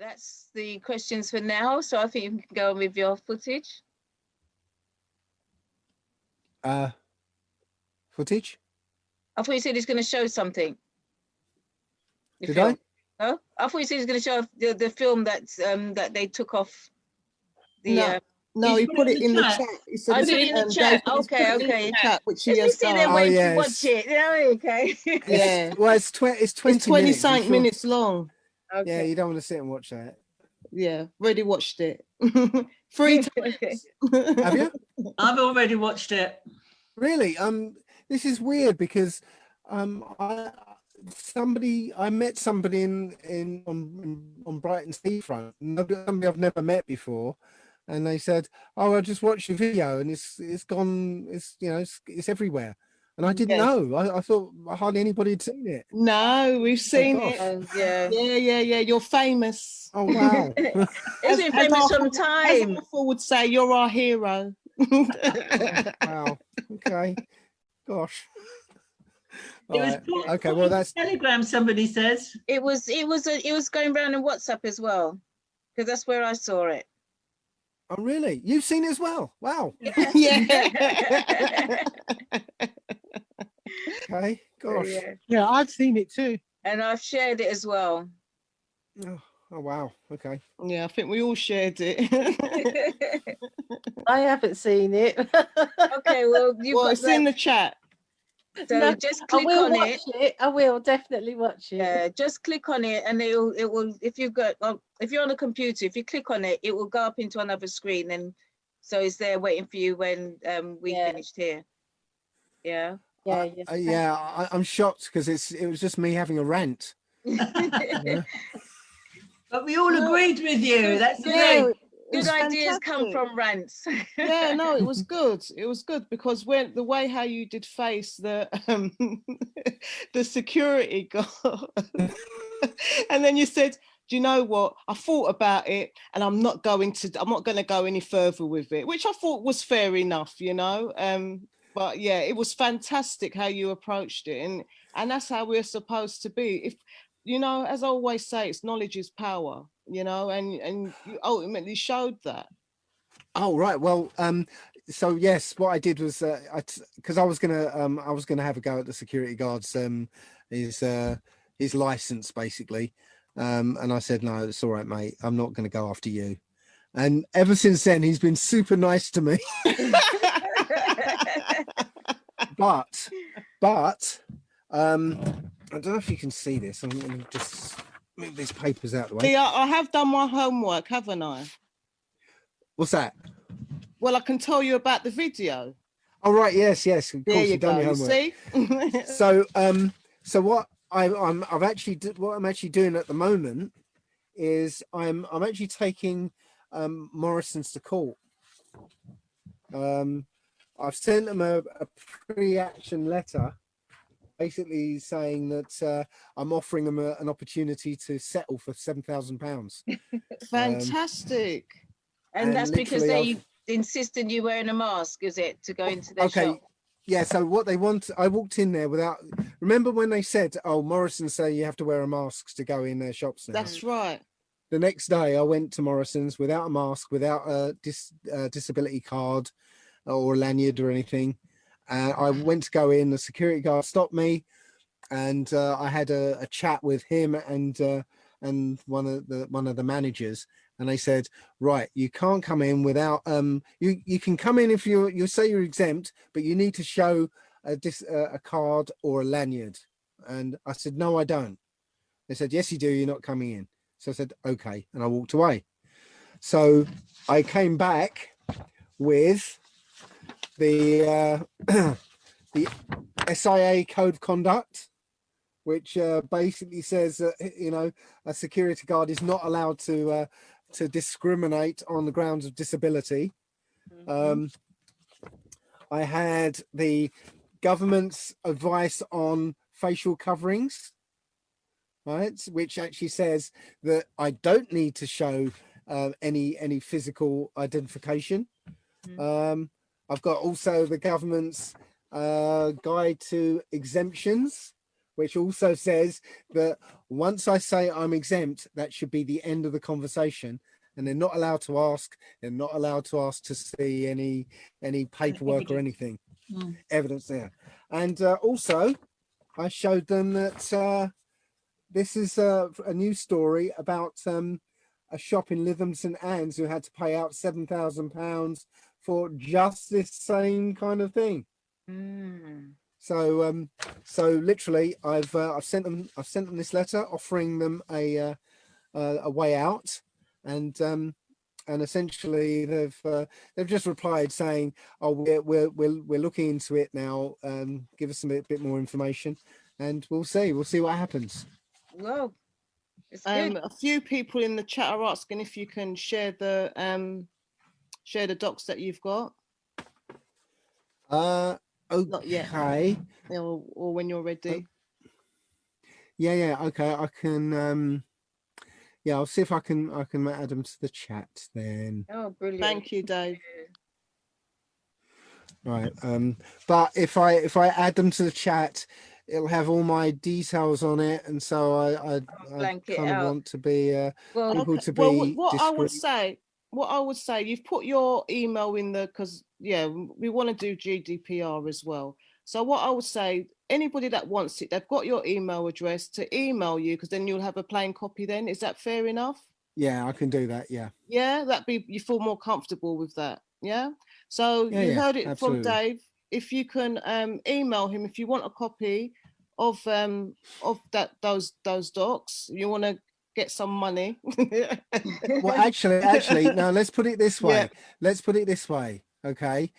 that's the questions for now. So I think you can go on with your footage. Footage? I thought you said he's going to show something. Did I? No, I thought you said he's going to show the film that's that they took off. The no, he put it in the chat. He said I put it in the chat. Okay. Chat, which he has done. There waiting to watch it. Okay. Yeah. Well, it's 20 it's 20 minutes. something minutes long. Okay. Yeah, you don't want to sit and watch that. Yeah, already watched it 3 times. Have you? I've already watched it. Really? This is weird because I met somebody on Brighton seafront, somebody I've never met before, and they said, "Oh, I just watched your video, and it's gone. It's everywhere." And I didn't know. I thought hardly anybody had seen it. No, we've seen it. Yeah. You're famous. Oh wow! It's been famous some time. As would say, you're our hero. Wow. Okay. Gosh. It was okay. Well, that's Telegram. Somebody says it was going around in WhatsApp as well, because that's where I saw it. Oh, really? You've seen it as well? Wow. Yeah. Okay. Gosh. Yeah, I've seen it too. And I've shared it as well. Oh wow. Okay. Yeah, I think we all shared it. I haven't seen it. Okay, well, it's in the chat. So no, just click on it. I will definitely watch it. Yeah, just click on it, and it will. If you're on a computer, if you click on it, it will go up into another screen, and so it's there waiting for you when we finished here. Yeah. Yeah. I'm shocked because it was just me having a rant. But we all agreed with you. That's great. Good ideas come from rants. Yeah, no, it was good. It was good because the way how you did face the security guard, and then you said, "Do you know what? I thought about it, and I'm not going to go any further with it," which I thought was fair enough, But yeah, it was fantastic how you approached it, and that's how we're supposed to be. If as I always say, it's knowledge is power, and you ultimately showed that. Oh right, well, so yes, what I did was because I was gonna have a go at the security guard's his license basically, and I said, "No, it's all right, mate. I'm not going to go after you." And ever since then, he's been super nice to me. But I don't know if you can see this. I'm going to just move these papers out of the way. Yeah, I have done my homework, haven't I? What's that? Well, I can tell you about the video. Oh right, yes. Of course, you've done your homework. See? So what I'm actually doing at the moment is I'm actually taking Morrison's to court. I've sent them a pre-action letter, basically saying that I'm offering them an opportunity to settle for £7,000. Fantastic. And that's because they insisted you wearing a mask, is it, to go into their shop? Yeah, so what they want, I walked in there without, remember when they said, "Oh, Morrison say you have to wear a mask to go in their shops now?" That's right. The next day I went to Morrison's without a mask, without a disability card or a lanyard or anything. I went to go in, the security guard stopped me, and I had a chat with him and one of the managers, and they said, "Right, you can't come in without you can come in if you say you're exempt, but you need to show a card or a lanyard." And I said, "No, I don't." They said, "Yes, you do. You're not coming in." So I said, "Okay," and I walked away. So I came back with the the SIA Code of Conduct, which basically says that a security guard is not allowed to discriminate on the grounds of disability. Mm-hmm. I had the government's advice on facial coverings, right, which actually says that I don't need to show any physical identification. Mm-hmm. I've got also the government's guide to exemptions, which also says that Once I say I'm exempt, that should be the end of the conversation, and they're not allowed to ask. They're not allowed to ask to see any paperwork or anything, evidence there. And also, I showed them that this is a news story about a shop in Lytham St Anne's who had to pay out £7,000 for just this same kind of thing. So so literally I've sent them this letter offering them a way out, and essentially they've just replied saying, oh, we're looking into it now, give us a bit more information, and we'll see what happens. Well, it's good. A few people in the chat are asking if you can share the docs that you've got. Okay. Not yet. Or when you're ready. Yeah. Okay. I can. Yeah, I'll see if I can add them to the chat then. Oh, brilliant! Thank you, Dave. Right. But if I add them to the chat, it'll have all my details on it, and so I blank it kind of out. want to be people to be. Well, what discreet. I would say, you've put your email in the, because we want to do GDPR as well. So what I would say, anybody that wants it, they've got your email address to email you, because then you'll have a plain copy then. Is that fair enough? Yeah, I can do that. Yeah. Yeah, you feel more comfortable with that. Yeah. So you heard it absolutely. from Dave. If you can email him if you want a copy of those docs, you want to get some money. Well, actually, no. Let's put it this way. Yeah. Let's put it this way. Okay.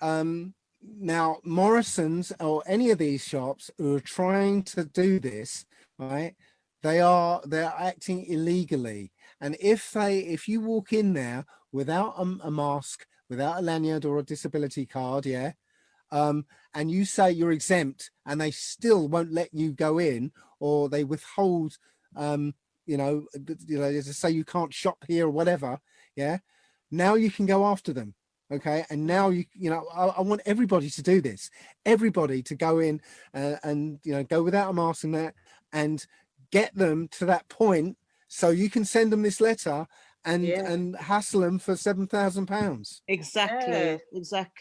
Now, Morrison's or any of these shops who are trying to do this, right? They're acting illegally, and if you walk in there without a mask, without a lanyard or a disability card, and you say you're exempt, and they still won't let you go in, or they withhold, to say you can't shop here or whatever, now you can go after them. Okay, and now I want everybody to do this. Everybody to go in and go without a mask and that, and get them to that point, so you can send them this letter and hassle them for £7,000. Exactly.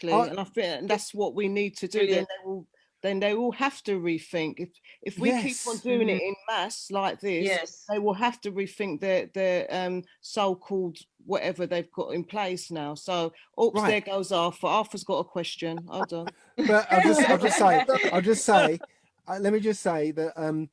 And I think that's what we need to do. Brilliant. Then they will have to rethink. If we keep on doing it in mass like this, they will have to rethink their so-called whatever they've got in place now. So, there goes Arthur. Arthur's got a question. Hold on. But I'll just say, let me just say that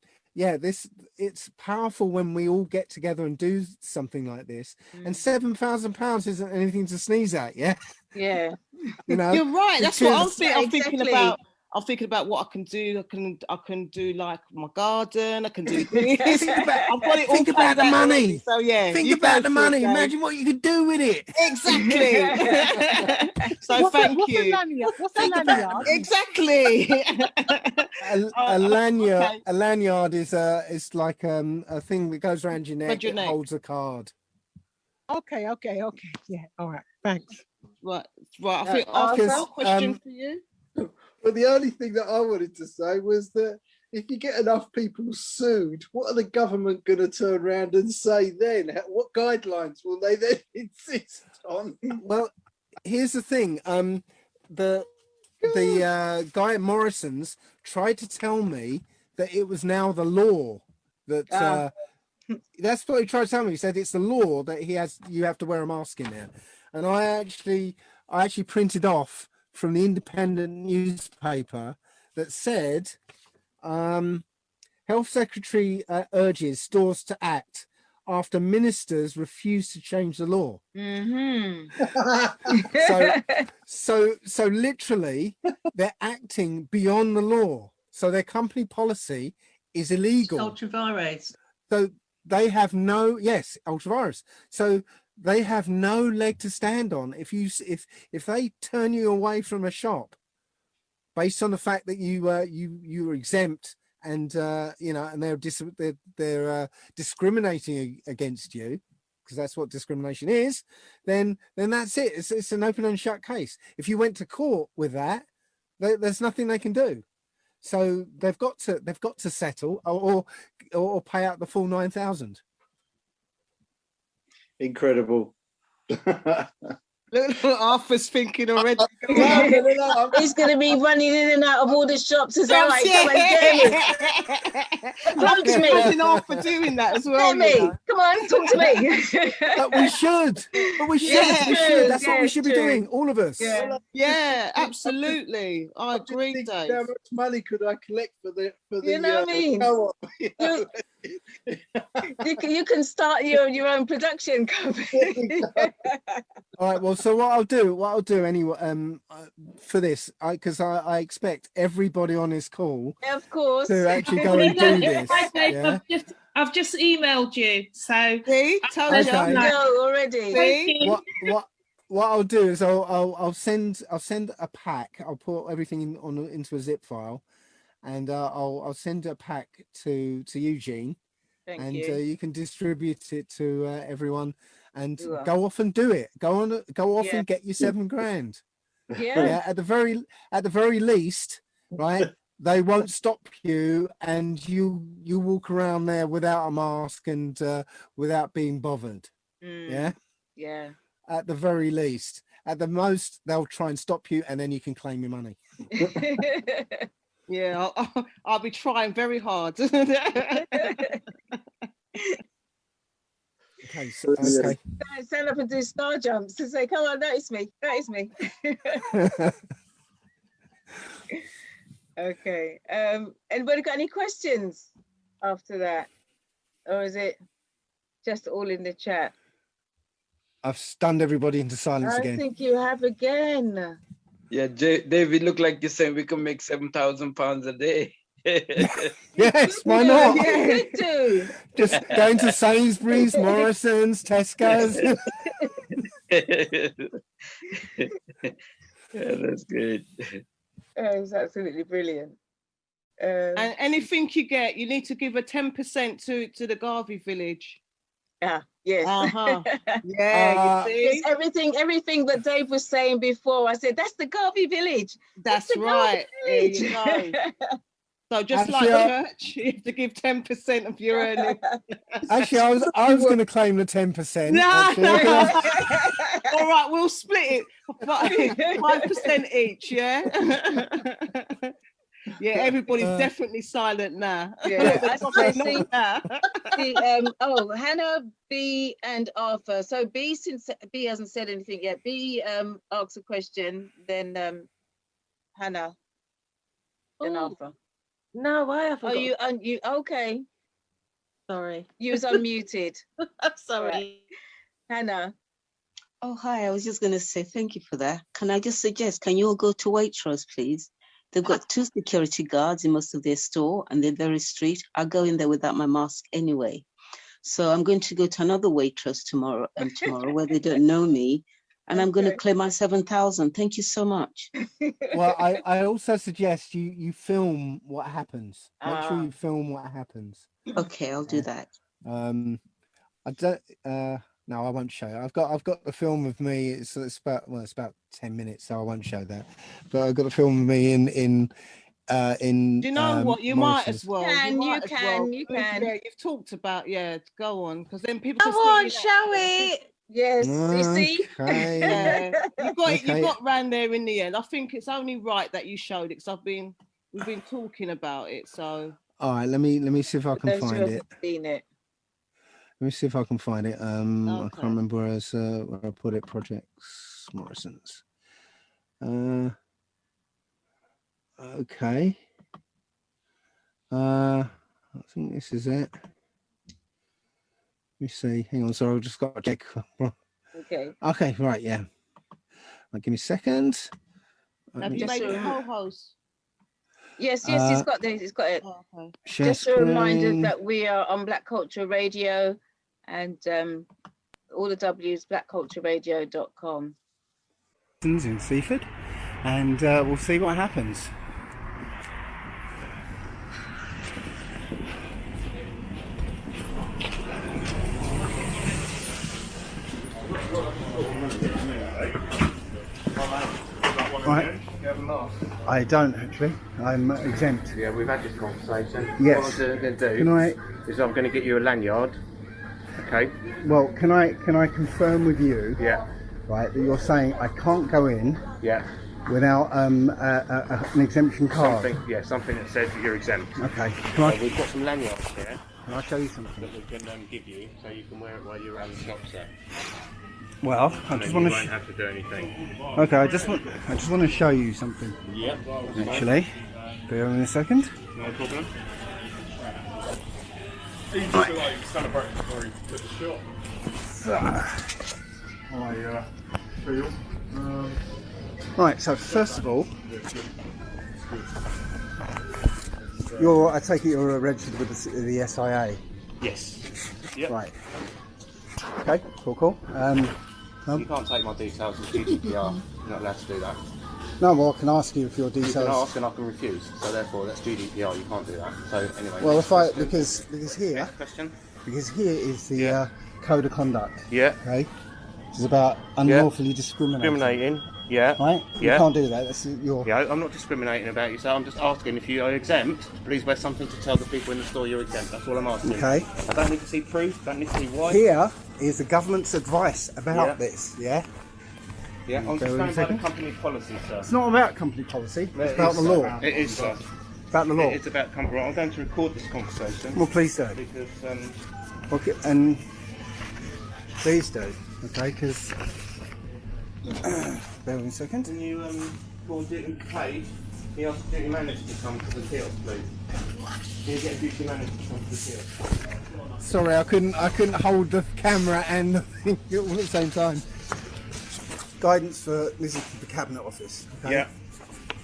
it's powerful when we all get together and do something like this. And £7,000 isn't anything to sneeze at. You're right. That's what I'm thinking about. I'm thinking about what I can do. I can do like my garden. I can do this. Think about the money. So think about the money. Imagine what you could do with it. Exactly. So thank you. What's a lanyard? Exactly. A lanyard. A lanyard is like a thing that goes around your neck. It holds a card. Okay. Yeah. All right. Thanks. Right. I think I've got a question for you. But the only thing that I wanted to say was that if you get enough people sued, what are the government going to turn around and say then? What guidelines will they then insist on? Well, here's the thing. The guy at Morrison's tried to tell me that it was now the law that that's what he tried to tell me. He said it's the law that you have to wear a mask in there. And I actually printed off from the Independent newspaper that said, Health Secretary urges stores to act after ministers refuse to change the law. So literally they're acting beyond the law. So their company policy is illegal. Ultravirus. So they have ultravirus. So they have no leg to stand on. If they turn you away from a shop based on the fact that you were exempt and and they're discriminating against you, because that's what discrimination is, then that's it. It's an open and shut case. If you went to court with that, there's nothing they can do. So they've got to settle or pay out the full 9,000. Incredible. Look, Arthur's thinking already. No. He's going to be running in and out of all the shops. It's all right. Come on, get me. I'm to me. imagining Arthur doing that as well. Get you me. know. Come on, talk to me. But we should. But we should. Yeah, we should. That's what we yeah, should be true. doing, all of us. Yeah. Yeah, absolutely. I I'm just agree, thinking, Dave. how much money could I collect for the You know what I mean? co-op? You know? You can start your own production company. All right. Well, so what I'll do anyway, for this, because I expect everybody on this call Of course. to actually go and do this. Hi, Dave, Yeah? I've just emailed you, so See, told Okay. you. Okay. Go already. See? What I'll do is I'll send a pack. I'll put everything into a zip file, and I'll send a pack to Eugene, Thank and you. you can distribute it to everyone, and You are. go off and do it. Go off Yeah. and get your $7,000. Yeah. Yeah, at the very least, right? They won't stop you, and you walk around there without a mask and without being bothered. Mm, Yeah, yeah. at the very least. At the most, they'll try and stop you, and then you can claim your money. Yeah, I'll be trying very hard. Okay, so, okay. Stand up and do star jumps and say, "Come on, notice me, notice me." Okay. Anybody got any questions after that, or is it just all in the chat? I've stunned everybody into silence I again. think you have again. Yeah, David, look like you're saying we can make £7,000 a day. Yes, why not? Yeah, you could do. Just going to Sainsbury's, Morrison's, Tesco's. Yeah, that's good. It's absolutely brilliant. And anything you get, you need to give a 10% to the Garvey village. Yeah, yes. Uh-huh. Yeah, you see? Yes, everything that Dave was saying before, I said, that's the Garvey village. That's the right. There Garvey you go. village. So just Actually, like church, you have to give 10% of your earnings. Actually, I was going to claim the 10%. No, actually. no. All right, we'll split it 5% each, yeah? Yeah, everybody's definitely silent now. Yeah, I Not see. now. Hannah, B, and Arthur. So B, since B hasn't said anything yet, B asks a question, then Hannah, then Oh, Arthur. no, I haven't. Oh, got- you okay? Sorry. You was unmuted. I'm sorry. Hannah. Oh, hi. I was just going to say thank you for that. Can I just suggest, can you all go to Waitrose, please? They've got 2 security guards in most of their store, and they're very strict. I go in there without my mask anyway. So I'm going to go to another Waitrose tomorrow where they don't know me, and I'm going to claim my 7,000. Thank you so much. Well, I also suggest you film what happens. Make sure you film what happens. Okay, I'll do that. I don't. No, I won't show you. I've got the film of me. It's about 10 minutes, so I won't show that. But I've got a film of me in. Do you know what? You might as Morrison's. well. You might as can. well. You can. Yeah, you've talked about, go on, because then people Come can see on, you. shall we? Yes, you see? Okay. Yeah, you got Okay. you got round there in the end. I think it's only right that you showed it because we've been talking about it. So All right. Let me see if I can Those who find haven't it. seen it. Let me see if I can find it. I can't Okay. remember where I put it. Projects Morrison's. Okay. I think this is it. Let me see. Hang on. Sorry, I've just got to check. Okay. Okay. Right. Yeah. Right, give me a second. have you Just made so- a co-host? Yes, he's got this. He's got it. Oh, okay. Share Just a reminder screen. that we are on Black Culture Radio, and all the W's blackcultureradio.com. in Seaford, and we'll see what happens. Right, I don't actually. I'm exempt. Yeah, we've had this conversation. Yes. What I'm going to do Can I? is I'm going to get you a lanyard. Okay. Well, can I confirm with you? Yeah. Right, that you're saying I can't go in. Yeah. Without an exemption card. Something that says that you're exempt. Okay. Can I? We've got some lanyards here. Can I show you something that we can give you, so you can wear it while you're around the shops there? Well, I just want to. You won't have to do anything. Okay, I just want to show you something. Yeah. Actually, bear with me a second. No problem. Right. So first of all, I take it you're registered with the SIA. Yes. Yep. Right. Okay. Cool. You can't take my details as GDPR. You're not allowed to do that. No, well, I can ask you if your details. You can ask and I can refuse. So therefore, that's GDPR. You can't do that. So anyway. Well, because here. Next question. Because here is the code of conduct. Yeah. Okay. Which is about unlawfully discriminating. Yeah. Right? Yeah. You can't do that. That's your. Yeah, I'm not discriminating about you, so I'm just asking if you are exempt, please wear something to tell the people in the store you're exempt. That's all I'm asking. Okay. I don't need to see proof, don't need to see why. Here is the government's advice about this, yeah? Yeah, I'm just going by the company policy, sir. It's not about company policy, it's about the law. It is, sir. About the law. It's about company. I'm going to record this conversation. Well, please do. Because, okay, and please do, okay, because... bear with me a second. Can you go and duty paid? Can you ask the duty manager to come to the kiosk, please? Can you get a duty manager to come to the kiosk? Sorry, I couldn't hold the camera and the thing all at the same time. Guidance for this is the Cabinet Office. Okay? Yeah.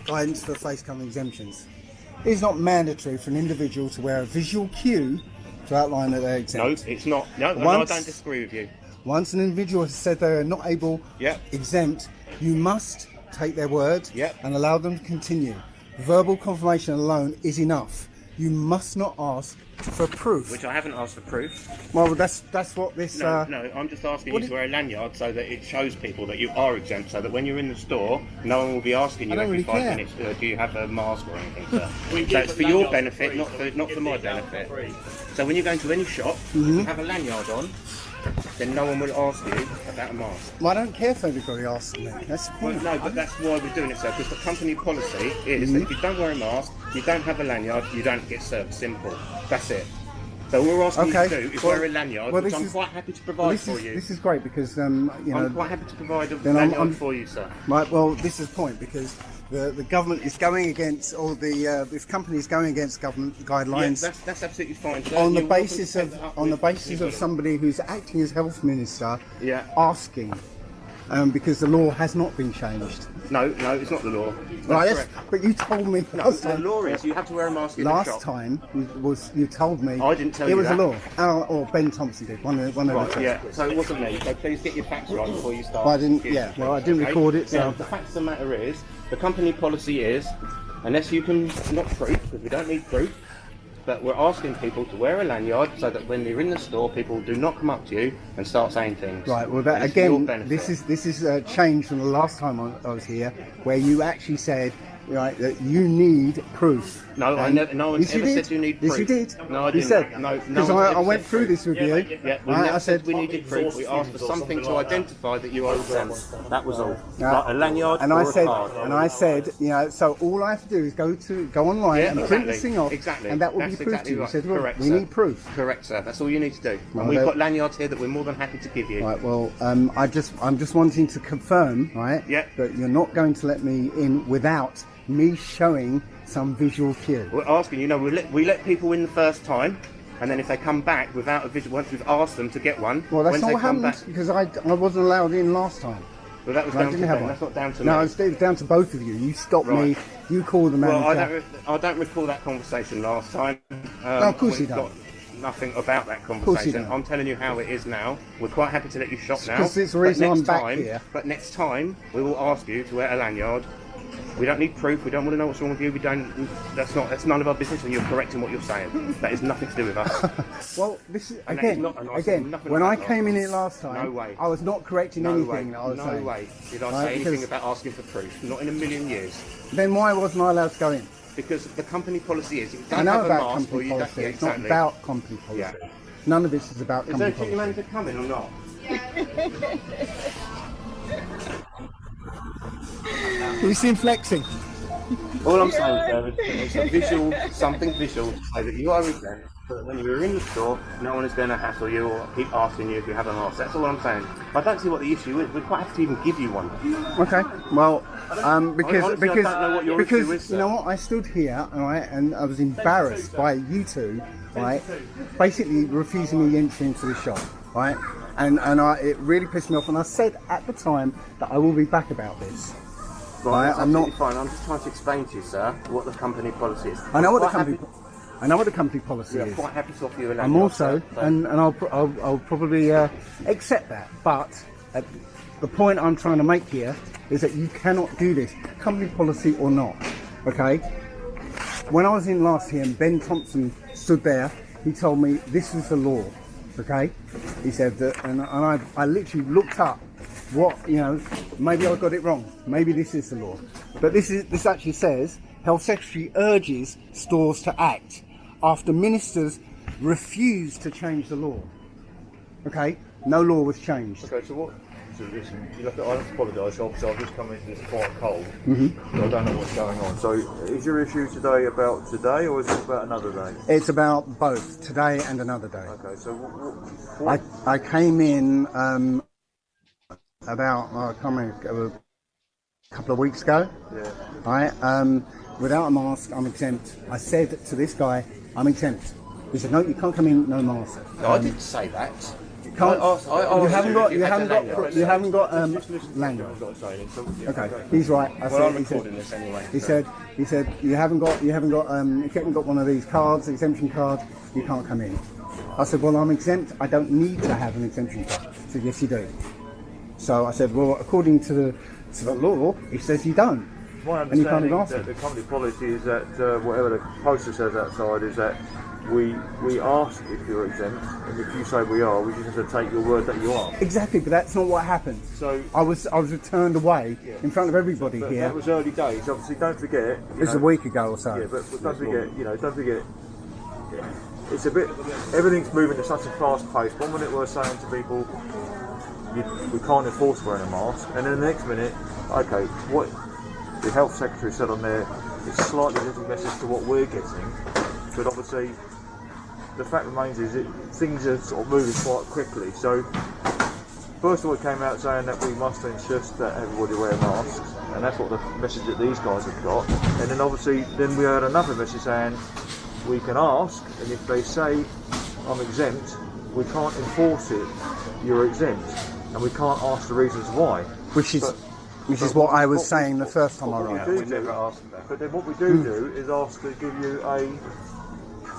Guidance for face covering exemptions. It is not mandatory for an individual to wear a visual cue to outline that they're exempt. No, it's not. No, I don't disagree with you. Once an individual has said they are not able exempt, you must take their word and allow them to continue. Verbal confirmation alone is enough. You must not ask for proof. Which I haven't asked for proof. Well, that's what this... No, I'm just asking you to wear a lanyard so that it shows people that you are exempt, so that when you're in the store, no one will be asking you every 5 minutes, do you have a mask or anything, sir? So it's for your benefit, not for my benefit. So when you go into any shop, you have a lanyard on, then no one will ask you about a mask. Well, I don't care if anybody asks me. That's the point. Well, no, but that's why we're doing it, sir, because the company policy is that if you don't wear a mask, you don't have a lanyard, you don't get served. Simple. That's it. So what we're asking you to do is wear a lanyard, which I'm quite happy to provide for you. This is great because, you know... I'm quite happy to provide a lanyard for you, sir. Right, well, this is the point because the government is going against, or this company is going against government guidelines. Yeah, that's absolutely fine, sir. On the basis of somebody who's acting as health minister asking, because the law has not been changed. No, it's not the law. Right, but you told me last time. The law is you have to wear a mask in the shop. Last time you told me. I didn't tell you that. that. It was a law. Or Ben Thompson did. One of the two. Yeah. So it wasn't me. So please get your facts right before you start. Well, I didn't. Yeah. Well, I didn't record it. So now, the fact of the matter is, the company policy is, unless you can not proof, because we don't need proof. But we're asking people to wear a lanyard so that when they're in the store, people do not come up to you and start saying things. Right. Well, that again, this is a change from the last time I was here, where you actually said, right, that you need proof. No, I never. No one ever said you need proof. Yes, you did. No, I didn't. You said no. Because I went through this with you. Yeah, we never said we needed proof. We asked for something to identify that you are exempt. That was all. Like a lanyard or a card. And I said, you know, so all I have to do is go online and print this thing off, and that will be proof to you. You said, well, we need proof. Correct, sir. That's all you need to do. And we've got lanyards here that we're more than happy to give you. Right. Well, I'm just wanting to confirm, right, that you're not going to let me in without me showing some visual cue. We're asking, you know, we let people in the first time, and then if they come back without a visual, once we've asked them to get one, well, that's not what happened because I wasn't allowed in last time. Well, that was down to them. That's not down to me. No, it was down to both of you. You stopped me. You called the manager. Well, I don't recall that conversation last time. No, of course you don't. Nothing about that conversation. I'm telling you how it is now. We're quite happy to let you shop now. Because it's the reason I'm back here. But next time, we will ask you to wear a lanyard. We don't need proof. We don't want to know what's wrong with you. We don't. That's none of our business. And you're correcting what you're saying. That is nothing to do with us. Well, this is again. When I came in here last time, no way. I was not correcting anything that I was saying. No way did I say anything about asking for proof. Not in a million years. Then why wasn't I allowed to go in? Because the company policy is, if you don't I know have a about mask, company or you don't, policy. yeah, It's not exactly. about company policy. Yeah. None of this is about Is there company a duty policy. manager coming or not? You seem flexing. All I'm saying, sir, is a visual, something visual to say that you are exempt, so that when you're in the store, no one is going to hassle you or keep asking you if you have a mask. That's all I'm saying. I don't see what the issue is. We're quite happy to even give you one. Okay, well, because honestly, I don't know what your issue is, you know what, I stood here, all right, and I was embarrassed by you two, right, basically refusing me entry into the shop, right, and it really pissed me off. And I said at the time that I will be back about this. Right, Right, I'm not fine. I'm just trying to explain to you, sir, what the company policy is. I know what the company. I know what the company policy We're is. quite happy to offer you a I'm lanyard, also, sir, so- and I'll probably accept that. But the point I'm trying to make here is that you cannot do this, company policy or not. Okay. When I was in last year and Ben Thompson stood there, he told me this is the law. Okay. He said that, and I literally looked up what, you know, maybe I got it wrong. Maybe this is the law. But this actually says Health Secretary urges stores to act after ministers refuse to change the law. Okay, no law was changed. Okay, so what? So listen, I apologise. Obviously, I've just come into this quite cold, Mm-hmm. so I don't know what's going on. So, is your issue today about today, or is it about another day? It's about both today and another day. Okay, so what? I came in about a couple of weeks ago. Yeah. Right, without a mask, I'm exempt. I said to this guy, I'm exempt. He said, no, you can't come in, no mask. No, I didn't say that. You can't. You haven't got lanyard. Okay, he's right. I'm recording this anyway. He said you haven't got if you haven't got one of these cards, exemption card, you can't come in. I said, well, I'm exempt. I don't need to have an exemption card. He said, yes, you do. So I said, well, according to the law, it says you don't. My And you can't understanding ask that the company policy is that whatever the poster says outside is that we ask if you're exempt, and if you say we are, we just have to take your word that you are. Exactly, but that's not what happened. So I was turned away in front of everybody but here. that was early days. Obviously, don't forget. It was a week ago or so. Yeah, but don't forget. It's a bit. Everything's moving at such a fast pace. 1 minute we're saying to people, we can't enforce wearing a mask, and then the next minute, okay, what the health secretary said on there is slightly different message to what we're getting, but obviously the fact remains is that things are sort of moving quite quickly. So first of all, it came out saying that we must insist that everybody wear masks, and that's what the message that these guys have got. And then obviously then we heard another message saying we can ask, and if they say I'm exempt, we can't enforce it, you're exempt, and we can't ask the reasons why. Which is what I was saying the first time I What arrived. we never asked that. But then what we do is ask to give you a.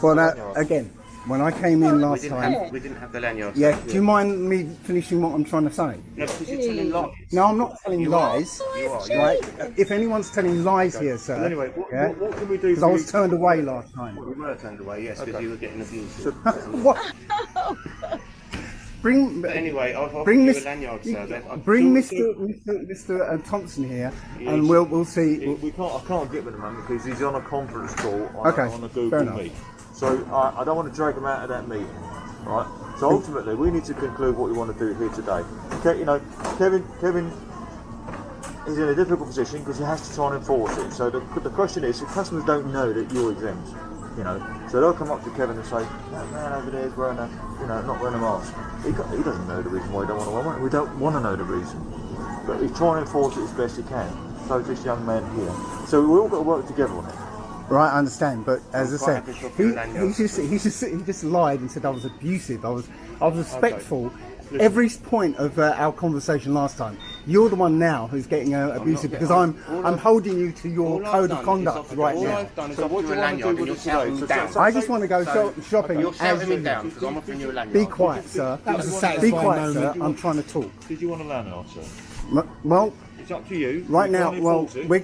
Well, again, when I came in last time, We didn't have the lanyard. yeah. Do you mind me finishing what I'm trying to say? No, because you're telling lies. No, I'm not telling lies. You are. Right? If anyone's telling lies here, sir. But anyway, yeah? what can we do? Because I was turned away last time. We were turned away, yes, because you were getting abused. What? Bring. But anyway, I've offered bring you this. a lanyard, sir. Bring Mr. Thompson here, and we'll see. I can't get with him, man, because he's on a conference call on Okay, a fair Google enough. Meet. So I don't want to drag him out of that meeting, right? So ultimately, we need to conclude what we want to do here today. Okay, you know, Kevin is in a difficult position because he has to try and enforce it. So the question is, if customers don't know that you're exempt, you know, so they'll come up to Kevin and say, that man over there is wearing not wearing a mask. He doesn't know the reason why he don't want to wear one. We don't want to know the reason, but he's trying to enforce it as best he can. So is this young man here. So we all got to work together on it. Right, I understand, but as I said, he just lied and said I was abusive. I was respectful. Listen. Every point of our conversation last time, you're the one now who's getting abusive because I'm holding you to your code of conduct right now. I've done is offer you a lanyard and you're shouting me down. I just want to go shopping. You're shouting me down because I'm offering you a lanyard. Be quiet, sir. That was a Be satisfying quiet, moment. sir. I'm trying to talk. Did you want a lanyard, sir? Well, It's up to you. right You now, can't well, enforce it. we're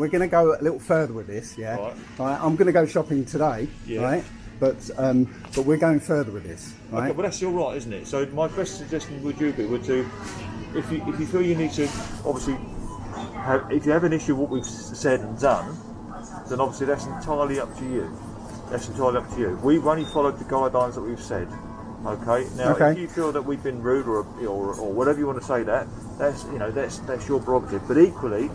gonna go a little further with this, yeah. Right. I'm gonna go shopping today, Yeah. right? But we're going further with this, right? Okay, well that's your right, isn't it? So my best suggestion would to, if you feel you need to obviously if you have an issue with what we've said and done, then obviously that's entirely up to you. That's entirely up to you. We've only followed the guidelines that we've said. Okay. Now, if you feel that we've been rude or whatever you want to say, that's your prerogative. But equally,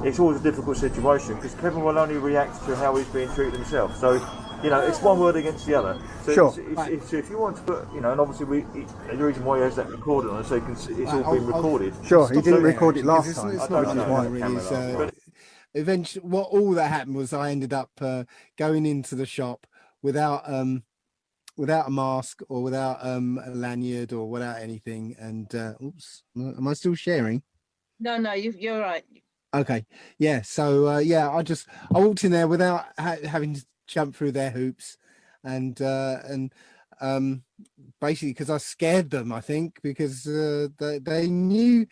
it's always a difficult situation because Kevin will only react to how he's being treated himself. So, it's one word against the other. So Sure. if you want to put, and obviously the reason why he has that recorded on it, so it's all been recorded. Sure, he didn't record it last time. It's not really. Eventually, all that happened was I ended up going into the shop without a mask or without a lanyard or without anything. And oops, am I still sharing? No, you're right. Okay, yeah. So I walked in there without having to jump through their hoops, and basically because I scared them, I think, because they knew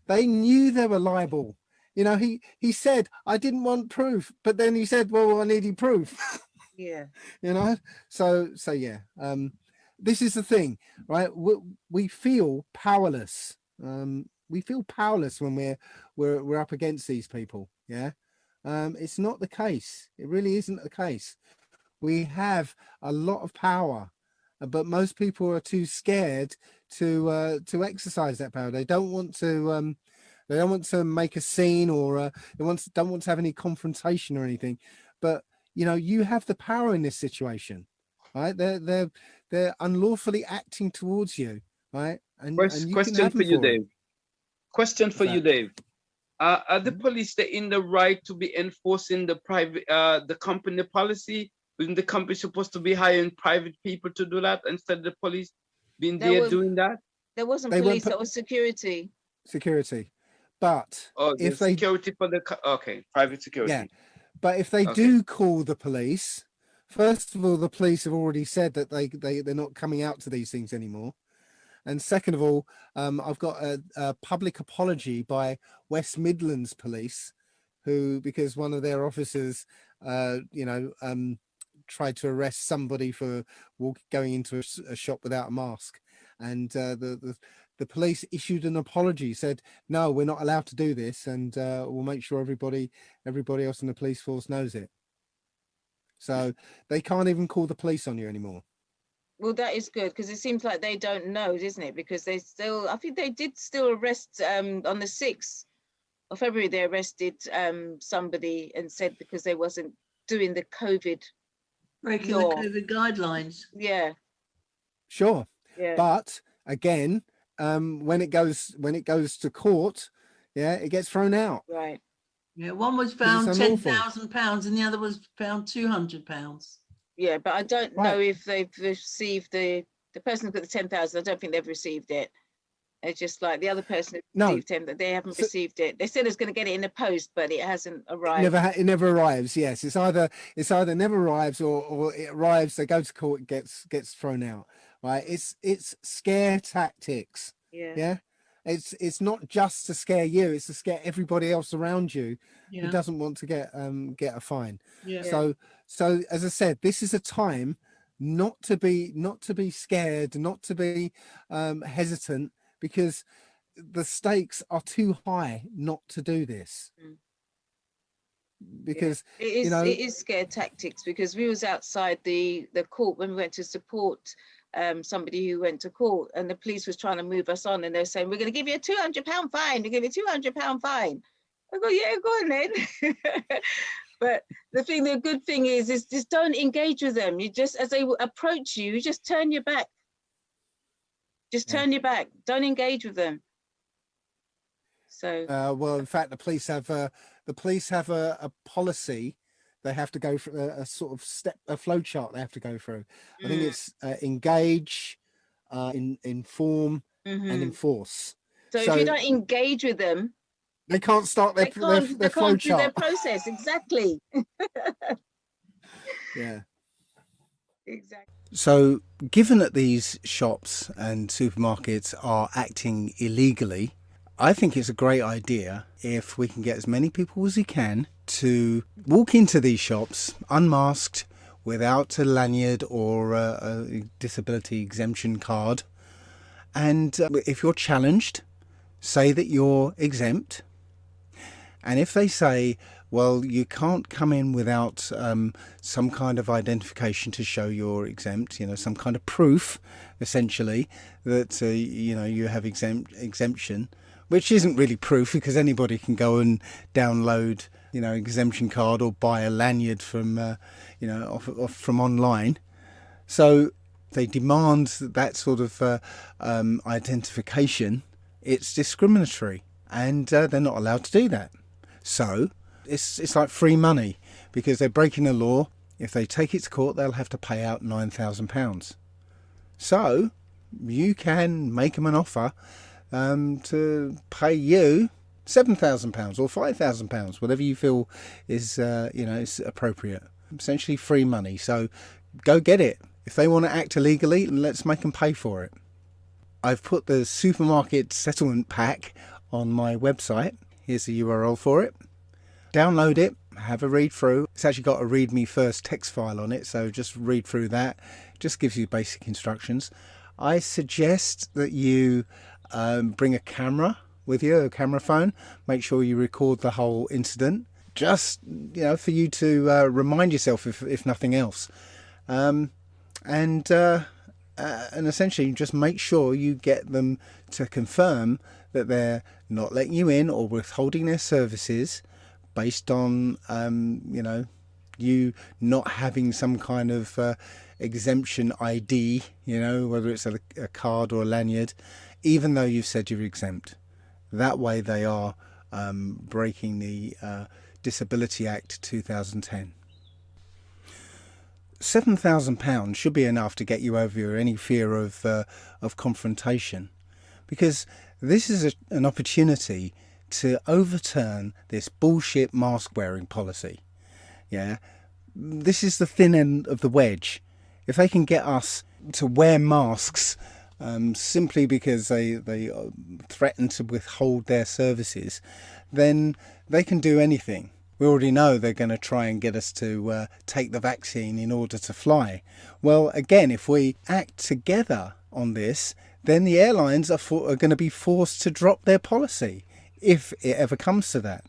they were liable. He said I didn't want proof, but then he said, well, I needed proof. Yeah. So yeah. This is the thing, right? We feel powerless. We feel powerless when we're up against these people. Yeah. It's not the case. It really isn't the case. We have a lot of power, but most people are too scared to exercise that power. They don't want to. They don't want to make a scene or don't want to have any confrontation or anything. But you have the power in this situation, right? They're unlawfully acting towards you, right? And you question for you, Dave. Question for you, Dave. Are the police in the right to be enforcing the company policy? Isn't the company supposed to be hiring private people to do that instead of the police being doing that? There wasn't police, that was security. Security. But if they security for the private security. Yeah. But if they do call the police, first of all, the police have already said that they're not coming out to these things anymore. And second of all, I've got a public apology by West Midlands Police, because one of their officers, tried to arrest somebody for going into a shop without a mask, and the police issued an apology, said, no, we're not allowed to do this, and we'll make sure everybody else in the police force knows it. So they can't even call the police on you anymore. Well, that is good, because it seems like they don't know, isn't it? Because I think they did still arrest on the 6th of February, they arrested somebody and said because they wasn't doing the COVID breaking law. The COVID guidelines. Yeah. Sure. Yeah. But again, when it goes to court, it gets thrown out. Right. Yeah, one was found £10,000 and the other was found £200. Yeah, but I don't know if they've received the person who got the 10,000. I don't think they've received it. It's just like the other person who received 10, that they haven't received it. They said it's going to get it in the post, but it hasn't arrived. It never arrives. Yes, it's either never arrives or it arrives. They go to court, it gets thrown out. Right? It's scare tactics. Yeah. Yeah. It's not just to scare you; it's to scare everybody else around you who doesn't want to get a fine. Yeah. So as I said, this is a time not to be scared, not to be hesitant, because the stakes are too high not to do this. Because it is scare tactics, because we was outside the court when we went to support somebody who went to court, and the police was trying to move us on, and they're saying, we're going to give you a £200 fine, we give you a £200 fine. I go, yeah, go on then. But the good thing is just don't engage with them. You just, as they approach you, just turn your back. Just turn your back. Don't engage with them. So well, in fact, the police have a policy. They have to go through a sort of a flow chart. They have to go through. I think it's engage, inform, and enforce. So if you don't engage with them, they can't start their flow chart. Their process, exactly. Yeah. Exactly. So, given that these shops and supermarkets are acting illegally, I think it's a great idea if we can get as many people as we can to walk into these shops unmasked, without a lanyard or a disability exemption card. And if you're challenged, say that you're exempt. And if they say, well, you can't come in without some kind of identification to show you're exempt, some kind of proof, essentially, that, you have exemption, which isn't really proof because anybody can go and download, exemption card or buy a lanyard from, from online. So they demand that sort of identification. It's discriminatory, and they're not allowed to do that. So it's like free money because they're breaking the law. If they take it to court, they'll have to pay out £9,000. So you can make them an offer to pay you £7,000 or £5,000, whatever you feel is is appropriate. Essentially free money. So go get it. If they want to act illegally, let's make them pay for it. I've put the supermarket settlement pack on my website. Here's the URL for it. Download it, have a read through. It's actually got a read me first text file on it, so just read through that. Just gives you basic instructions. I suggest that you bring a camera with you, a camera phone. Make sure you record the whole incident. Just, for you to remind yourself, if nothing else. And essentially just make sure you get them to confirm that they're not letting you in or withholding their services based on, you not having some kind of exemption ID, whether it's a card or a lanyard, even though you've said you're exempt. That way they are breaking the Disability Act 2010. £7,000 should be enough to get you over any fear of confrontation, because this is an opportunity to overturn this bullshit mask wearing policy. Yeah, this is the thin end of the wedge. If they can get us to wear masks simply because they threaten to withhold their services, then they can do anything. We already know they're going to try and get us to take the vaccine in order to fly. Well, again, if we act together on this, then the airlines are going to be forced to drop their policy, if it ever comes to that.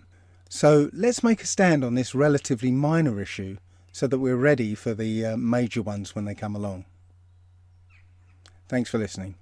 So let's make a stand on this relatively minor issue so that we're ready for the major ones when they come along. Thanks for listening.